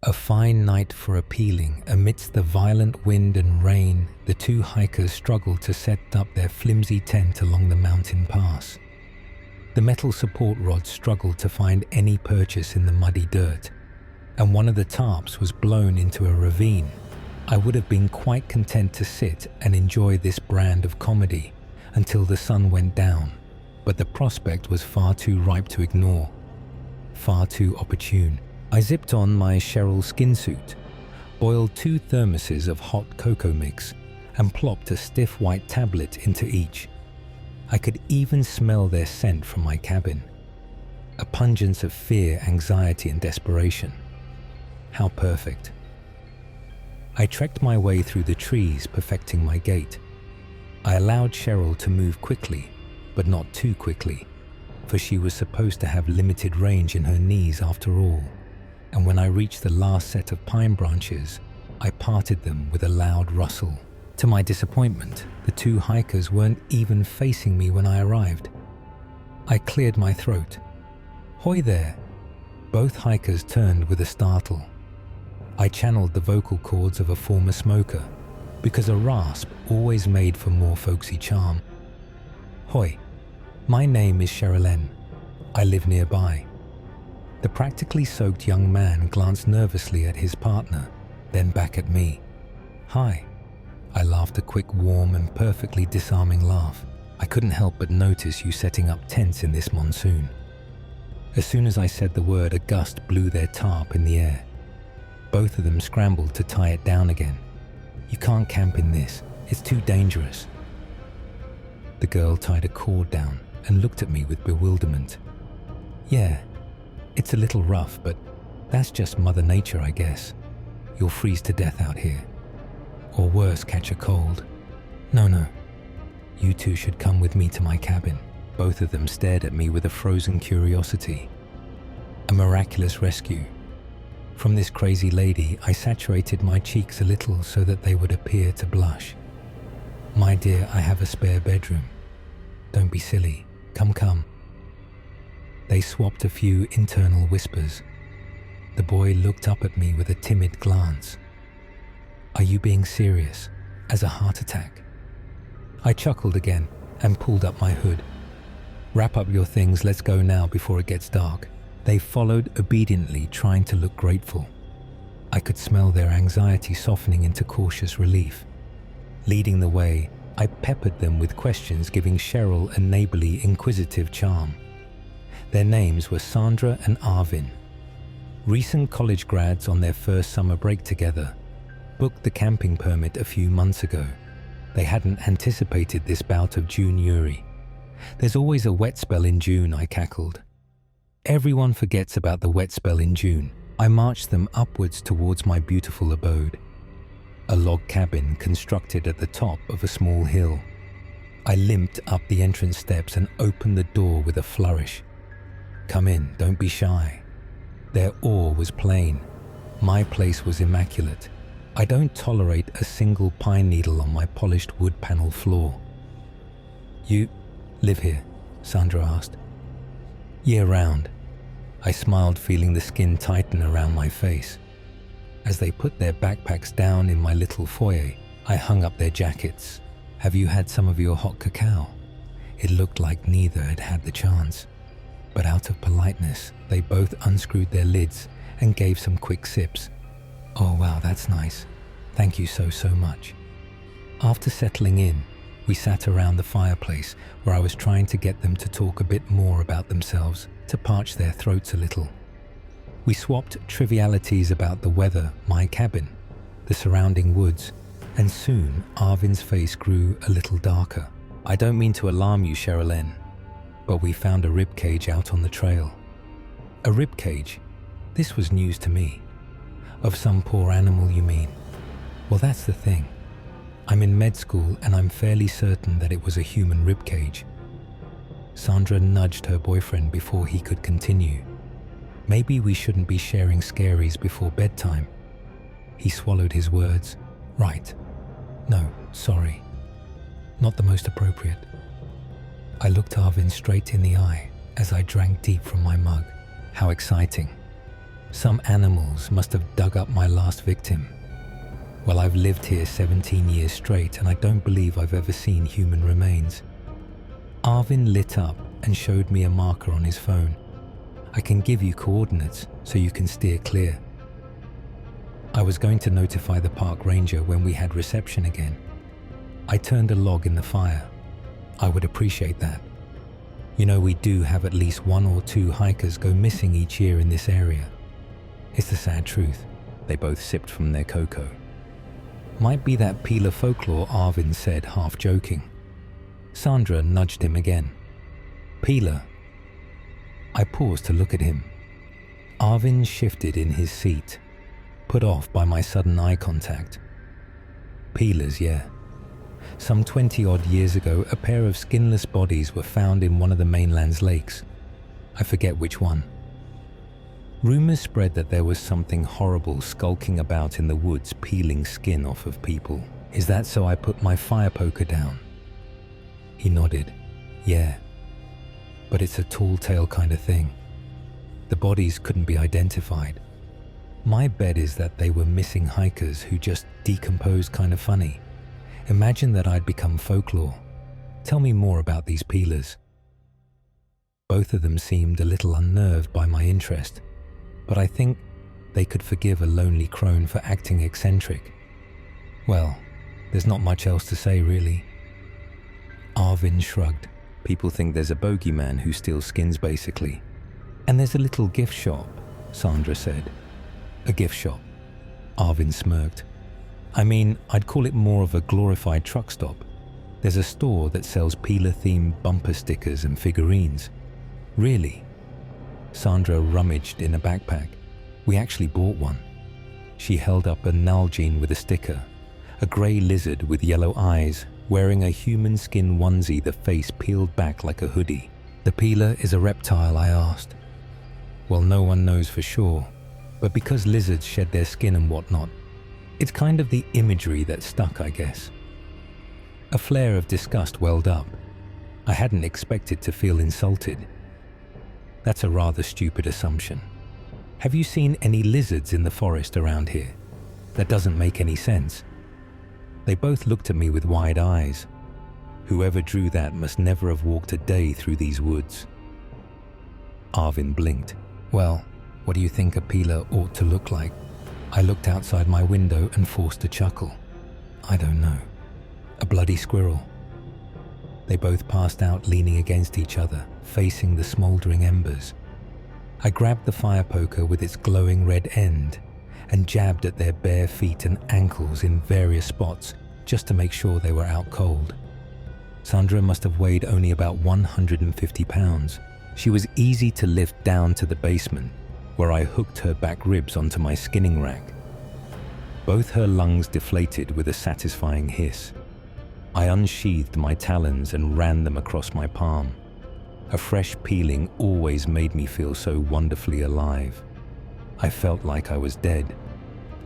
A fine night for appealing. Amidst the violent wind and rain, the two hikers struggled to set up their flimsy tent along the mountain pass. The metal support rods struggled to find any purchase in the muddy dirt, and one of the tarps was blown into a ravine. I would have been quite content to sit and enjoy this brand of comedy until the sun went down, but the prospect was far too ripe to ignore, far too opportune. I zipped on my Cheryl skin suit, boiled 2 thermoses of hot cocoa mix, and plopped a stiff white tablet into each. I could even smell their scent from my cabin. A pungence of fear, anxiety, and desperation. How perfect. I trekked my way through the trees, perfecting my gait. I allowed Cheryl to move quickly, but not too quickly, for she was supposed to have limited range in her knees after all. And when I reached the last set of pine branches, I parted them with a loud rustle. To my disappointment, the 2 hikers weren't even facing me when I arrived. I cleared my throat. "Hoy there!" Both hikers turned with a startle. I channeled the vocal cords of a former smoker, because a rasp always made for more folksy charm. "Hoy, my name is Cheryl. I live nearby." The practically soaked young man glanced nervously at his partner, then back at me. "Hi." I laughed a quick, warm, and perfectly disarming laugh. I couldn't help but notice you setting up tents in this monsoon. As soon as I said the word, a gust blew their tarp in the air. Both of them scrambled to tie it down again. "You can't camp in this. It's too dangerous." The girl tied a cord down and looked at me with bewilderment. "Yeah, it's a little rough, but that's just Mother Nature, I guess. You'll freeze to death out here. Or worse, catch a cold." No. You two should come with me to my cabin." Both of them stared at me with a frozen curiosity. A miraculous rescue. From this crazy lady, I saturated my cheeks a little so that they would appear to blush. "My dear, I have a spare bedroom. Don't be silly. Come." They swapped a few internal whispers. The boy looked up at me with a timid glance. "Are you being serious? As a heart attack?" I chuckled again and pulled up my hood. "Wrap up your things, let's go now before it gets dark." They followed obediently, trying to look grateful. I could smell their anxiety softening into cautious relief. Leading the way, I peppered them with questions, giving Cheryl a neighborly, inquisitive charm. Their names were Sandra and Arvin. Recent college grads on their first summer break together, booked the camping permit a few months ago. They hadn't anticipated this bout of June-Uri. "There's always a wet spell in June," I cackled. Everyone forgets about the wet spell in June. I marched them upwards towards my beautiful abode. A log cabin constructed at the top of a small hill. I limped up the entrance steps and opened the door with a flourish. "Come in, don't be shy." Their awe was plain. My place was immaculate. I don't tolerate a single pine needle on my polished wood panel floor. "You live here?" Sandra asked. "Year-round." I smiled, feeling the skin tighten around my face. As they put their backpacks down in my little foyer, I hung up their jackets. "Have you had some of your hot cacao?" It looked like neither had had the chance. But out of politeness, they both unscrewed their lids and gave some quick sips. "Oh wow, that's nice. Thank you so much." After settling in, we sat around the fireplace where I was trying to get them to talk a bit more about themselves, to parch their throats a little. We swapped trivialities about the weather, my cabin, the surrounding woods, and soon Arvin's face grew a little darker. "I don't mean to alarm you, Cheryl, but we found a ribcage out on the trail." "A ribcage? This was news to me." "Of some poor animal, you mean? Well, that's the thing. I'm in med school and I'm fairly certain that it was a human ribcage." Sandra nudged her boyfriend before he could continue. "Maybe we shouldn't be sharing scaries before bedtime." He swallowed his words. "Right. No, sorry. Not the most appropriate." I looked Arvin straight in the eye as I drank deep from my mug. How exciting. Some animals must have dug up my last victim. Well, I've lived here 17 years straight and I don't believe I've ever seen human remains. Arvin lit up and showed me a marker on his phone. I can give you coordinates so you can steer clear. I was going to notify the park ranger when we had reception again. I turned a log in the fire. I would appreciate that. You know, we do have at least 1 or 2 hikers go missing each year in this area. It's the sad truth. They both sipped from their cocoa. Might be that Pila folklore, Arvin said, half joking. Sandra nudged him again. Pila. I paused to look at him. Arvin shifted in his seat, put off by my sudden eye contact. Pilas, yeah. Some 20-odd years ago, a pair of skinless bodies were found in one of the mainland's lakes. I forget which one. Rumors spread that there was something horrible skulking about in the woods, peeling skin off of people. Is that so? I put my fire poker down. He nodded. Yeah. But it's a tall tale kind of thing. The bodies couldn't be identified. My bet is that they were missing hikers who just decomposed kind of funny. Imagine that I'd become folklore. Tell me more about these peelers. Both of them seemed a little unnerved by my interest, but I think they could forgive a lonely crone for acting eccentric. Well, there's not much else to say, really. Arvin shrugged. People think there's a bogeyman who steals skins, basically. And there's a little gift shop, Sandra said. A gift shop. Arvin smirked. I mean, I'd call it more of a glorified truck stop. There's a store that sells Pila-themed bumper stickers and figurines. Really? Sandra rummaged in a backpack. We actually bought one. She held up a Nalgene with a sticker, a grey lizard with yellow eyes, wearing a human skin onesie, the face peeled back like a hoodie. The Pila is a reptile, I asked. Well, no one knows for sure, but because lizards shed their skin and whatnot, it's kind of the imagery that stuck, I guess. A flare of disgust welled up. I hadn't expected to feel insulted. That's a rather stupid assumption. Have you seen any lizards in the forest around here? That doesn't make any sense. They both looked at me with wide eyes. Whoever drew that must never have walked a day through these woods. Arvin blinked. Well, what do you think a Pila ought to look like? I looked outside my window and forced a chuckle. I don't know. A bloody squirrel. They both passed out leaning against each other, facing the smouldering embers. I grabbed the fire poker with its glowing red end and jabbed at their bare feet and ankles in various spots just to make sure they were out cold. Sandra must have weighed only about 150 pounds. She was easy to lift down to the basement, where I hooked her back ribs onto my skinning rack. Both her lungs deflated with a satisfying hiss. I unsheathed my talons and ran them across my palm. A fresh peeling always made me feel so wonderfully alive. I felt like I was dead,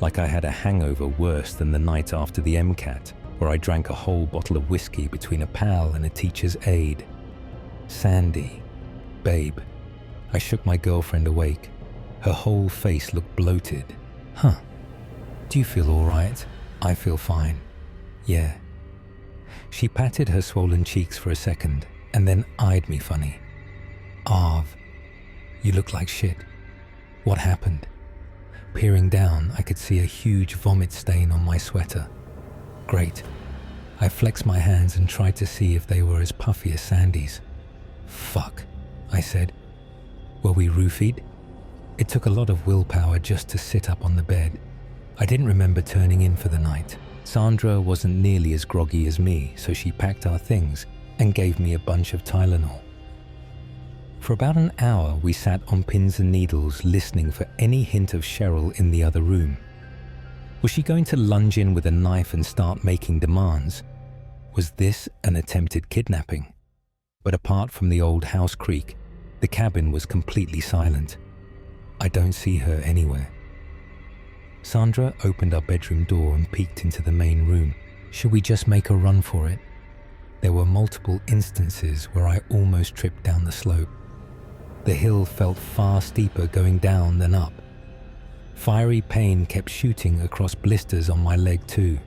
like I had a hangover worse than the night after the MCAT, where I drank a whole bottle of whiskey between a pal and a teacher's aide. Sandy, babe. I shook my girlfriend awake. Her whole face looked bloated. Huh. Do you feel all right? I feel fine. Yeah. She patted her swollen cheeks for a second and then eyed me funny. Arv, you look like shit. What happened? Peering down, I could see a huge vomit stain on my sweater. Great. I flexed my hands and tried to see if they were as puffy as Sandy's. Fuck, I said. Were we roofied? It took a lot of willpower just to sit up on the bed. I didn't remember turning in for the night. Sandra wasn't nearly as groggy as me, so she packed our things and gave me a bunch of Tylenol. For about an hour, we sat on pins and needles listening for any hint of Cheryl in the other room. Was she going to lunge in with a knife and start making demands? Was this an attempted kidnapping? But apart from the old house creak, the cabin was completely silent. I don't see her anywhere. Sandra opened our bedroom door and peeked into the main room. Should we just make a run for it? There were multiple instances where I almost tripped down the slope. The hill felt far steeper going down than up, Fiery pain kept shooting across blisters on my leg too.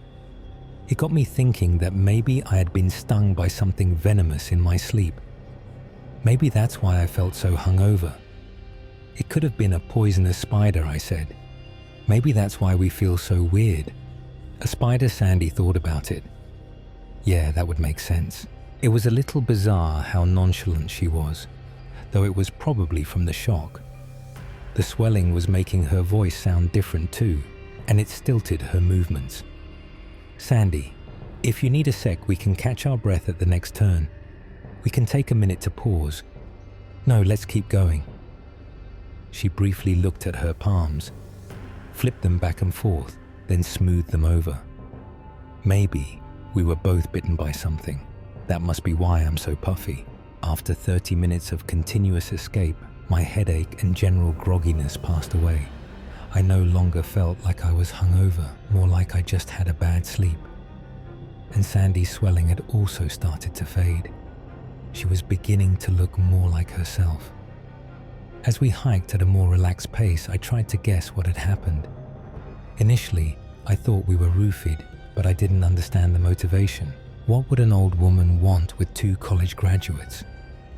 It got me thinking that maybe I had been stung by something venomous in my sleep. Maybe that's why I felt so hungover. It could have been a poisonous spider, I said. Maybe that's why we feel so weird. A spider, Sandy thought about it. Yeah, that would make sense. It was a little bizarre how nonchalant she was, though it was probably from the shock. The swelling was making her voice sound different too, and it stilted her movements. Sandy, if you need a sec, we can catch our breath at the next turn. We can take a minute to pause. No, let's keep going. She briefly looked at her palms, flipped them back and forth, then smoothed them over. Maybe we were both bitten by something. That must be why I'm so puffy. After 30 minutes of continuous escape, my headache and general grogginess passed away. I no longer felt like I was hungover, more like I just had a bad sleep. And Sandy's swelling had also started to fade. She was beginning to look more like herself. As we hiked at a more relaxed pace, I tried to guess what had happened. Initially, I thought we were roofied, but I didn't understand the motivation. What would an old woman want with 2 college graduates?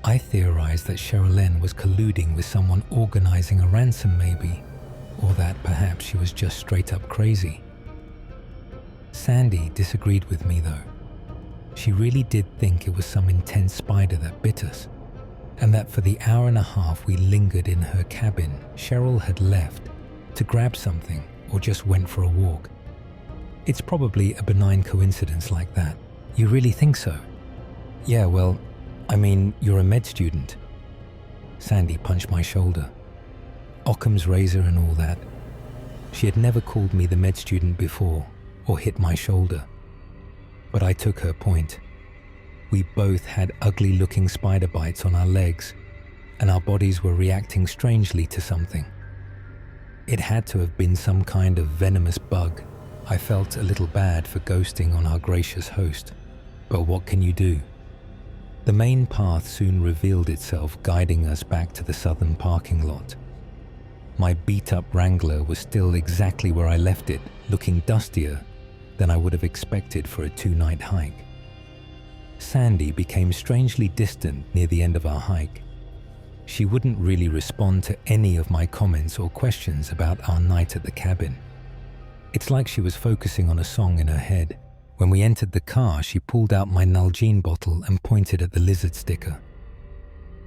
I theorized that Sherilyn was colluding with someone organizing a ransom maybe, or that perhaps she was just straight up crazy. Sandy disagreed with me though. She really did think it was some intense spider that bit us, and that for the hour and a half we lingered in her cabin, Cheryl had left to grab something or just went for a walk. It's probably a benign coincidence like that. You really think so? Yeah, well, I mean, you're a med student. Sandy punched my shoulder. Occam's razor and all that. She had never called me the med student before or hit my shoulder. But I took her point. We both had ugly-looking spider bites on our legs, and our bodies were reacting strangely to something. It had to have been some kind of venomous bug. I felt a little bad for ghosting on our gracious host, but what can you do? The main path soon revealed itself, guiding us back to the southern parking lot. My beat-up Wrangler was still exactly where I left it, looking dustier than I would have expected for a 2-night hike. Sandy became strangely distant near the end of our hike. She wouldn't really respond to any of my comments or questions about our night at the cabin. It's like she was focusing on a song in her head. When we entered the car, she pulled out my Nalgene bottle and pointed at the lizard sticker.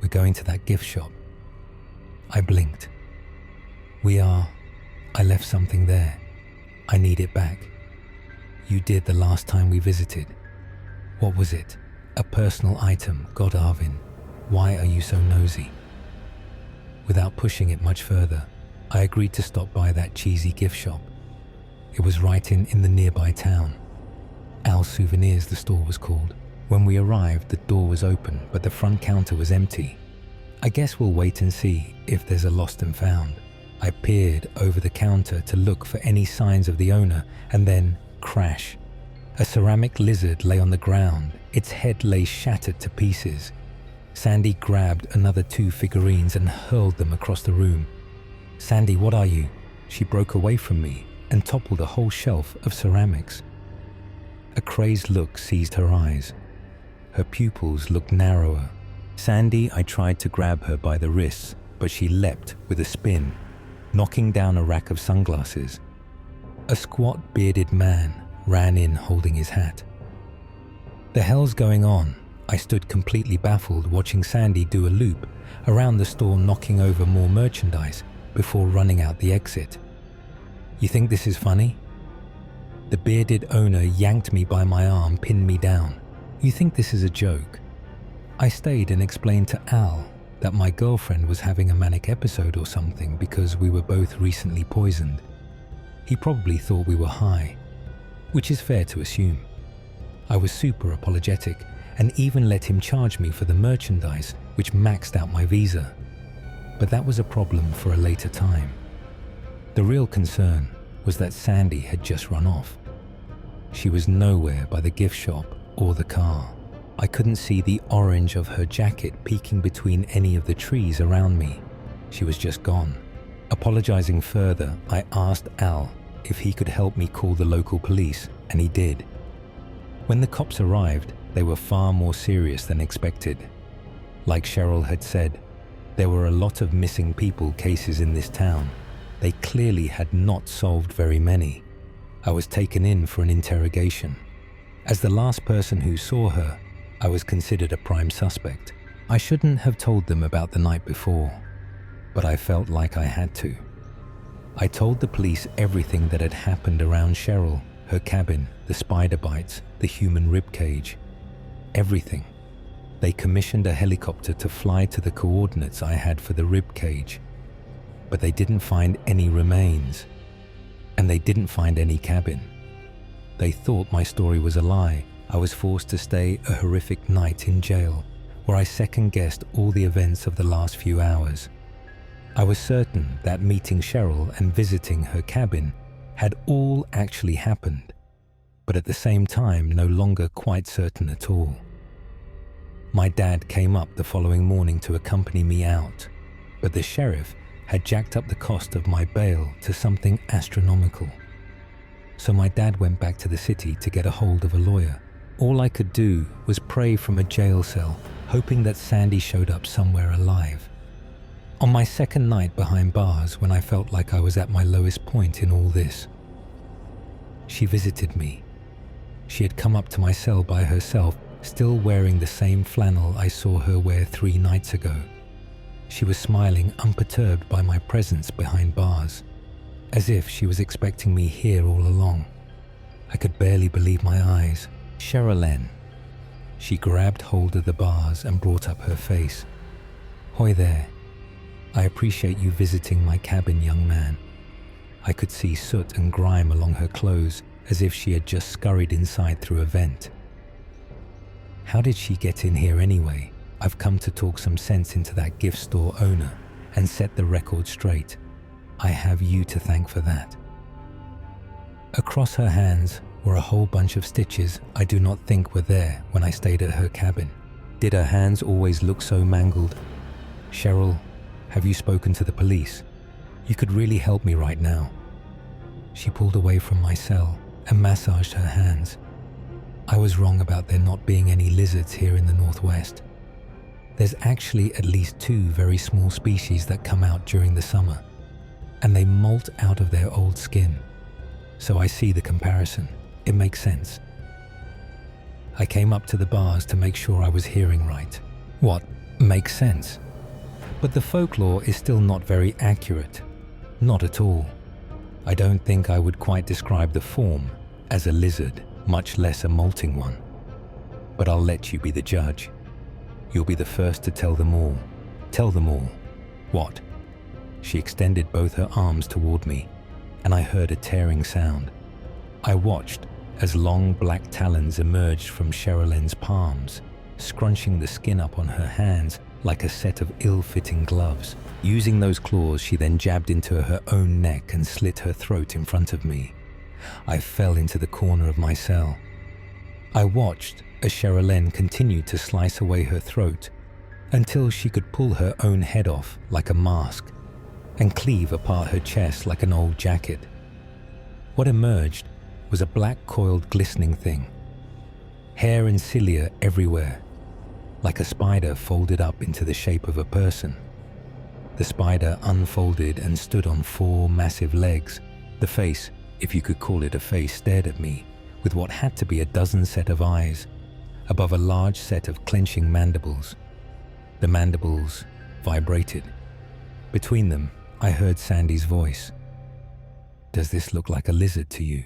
We're going to that gift shop. I blinked. I left something there. I need it back. You did the last time we visited. What was it? A personal item. God, Arvin, why are you so nosy? Without pushing it much further, I agreed to stop by that cheesy gift shop. It was right in the nearby town. Al's Souvenirs, the store was called. When we arrived, the door was open, but the front counter was empty. I guess we'll wait and see if there's a lost and found. I peered over the counter to look for any signs of the owner, and then crash. A ceramic lizard lay on the ground. Its head lay shattered to pieces. Sandy grabbed another 2 figurines and hurled them across the room. Sandy, what are you? She broke away from me and toppled a whole shelf of ceramics. A crazed look seized her eyes. Her pupils looked narrower. Sandy, I tried to grab her by the wrists, but she leapt with a spin, knocking down a rack of sunglasses. A squat, bearded man ran in holding his hat. The hell's going on? I stood completely baffled, watching Sandy do a loop around the store, knocking over more merchandise before running out the exit. You think this is funny? The bearded owner yanked me by my arm, pinned me down. You think this is a joke? I stayed and explained to Al that my girlfriend was having a manic episode or something because we were both recently poisoned. He probably thought we were high, which is fair to assume. I was super apologetic and even let him charge me for the merchandise, which maxed out my visa. But that was a problem for a later time. The real concern was that Sandy had just run off. She was nowhere by the gift shop or the car. I couldn't see the orange of her jacket peeking between any of the trees around me. She was just gone. Apologizing further, I asked Al if he could help me call the local police, and he did. When the cops arrived, they were far more serious than expected. Like Cheryl had said, there were a lot of missing people cases in this town. They clearly had not solved very many. I was taken in for an interrogation. As the last person who saw her, I was considered a prime suspect. I shouldn't have told them about the night before, but I felt like I had to. I told the police everything that had happened around Cheryl, her cabin, the spider bites, the human rib cage. Everything. They commissioned a helicopter to fly to the coordinates I had for the rib cage, but they didn't find any remains, and they didn't find any cabin. They thought my story was a lie. I was forced to stay a horrific night in jail, where I second-guessed all the events of the last few hours. I was certain that meeting Cheryl and visiting her cabin had all actually happened, but at the same time no longer quite certain at all. My dad came up the following morning to accompany me out, but the sheriff had jacked up the cost of my bail to something astronomical. So my dad went back to the city to get a hold of a lawyer. All I could do was pray from a jail cell, hoping that Sandy showed up somewhere alive. On my second night behind bars, when I felt like I was at my lowest point in all this, she visited me. She had come up to my cell by herself, still wearing the same flannel I saw her wear 3 nights ago. She was smiling, unperturbed by my presence behind bars, as if she was expecting me here all along. I could barely believe my eyes. Cheryl. She grabbed hold of the bars and brought up her face. "Hoy there. I appreciate you visiting my cabin, young man." I could see soot and grime along her clothes, as if she had just scurried inside through a vent. How did she get in here anyway? I've come to talk some sense into that gift store owner and set the record straight. I have you to thank for that. Across her hands were a whole bunch of stitches I do not think were there when I stayed at her cabin. Did her hands always look so mangled? "Cheryl, have you spoken to the police? You could really help me right now." She pulled away from my cell and massaged her hands. I was wrong about there not being any lizards here in the Northwest. There's actually at least 2 very small species that come out during the summer, and they molt out of their old skin. So I see the comparison. It makes sense. I came up to the bars to make sure I was hearing right. What makes sense? But the folklore is still not very accurate. Not at all. I don't think I would quite describe the form as a lizard, much less a molting one. But I'll let you be the judge. You'll be the first to tell them all. Tell them all. What? She extended both her arms toward me, and I heard a tearing sound. I watched as long black talons emerged from Cheryl palms, scrunching the skin up on her hands like a set of ill-fitting gloves. Using those claws, she then jabbed into her own neck and slit her throat in front of me. I fell into the corner of my cell. I watched as Cheryl continued to slice away her throat until she could pull her own head off like a mask and cleave apart her chest like an old jacket. What emerged was a black coiled glistening thing. Hair and cilia everywhere, like a spider folded up into the shape of a person. The spider unfolded and stood on 4 massive legs. The face, if you could call it a face, stared at me with what had to be a dozen set of eyes above a large set of clenching mandibles. The mandibles vibrated. Between them, I heard Sandy's voice. "Does this look like a lizard to you?"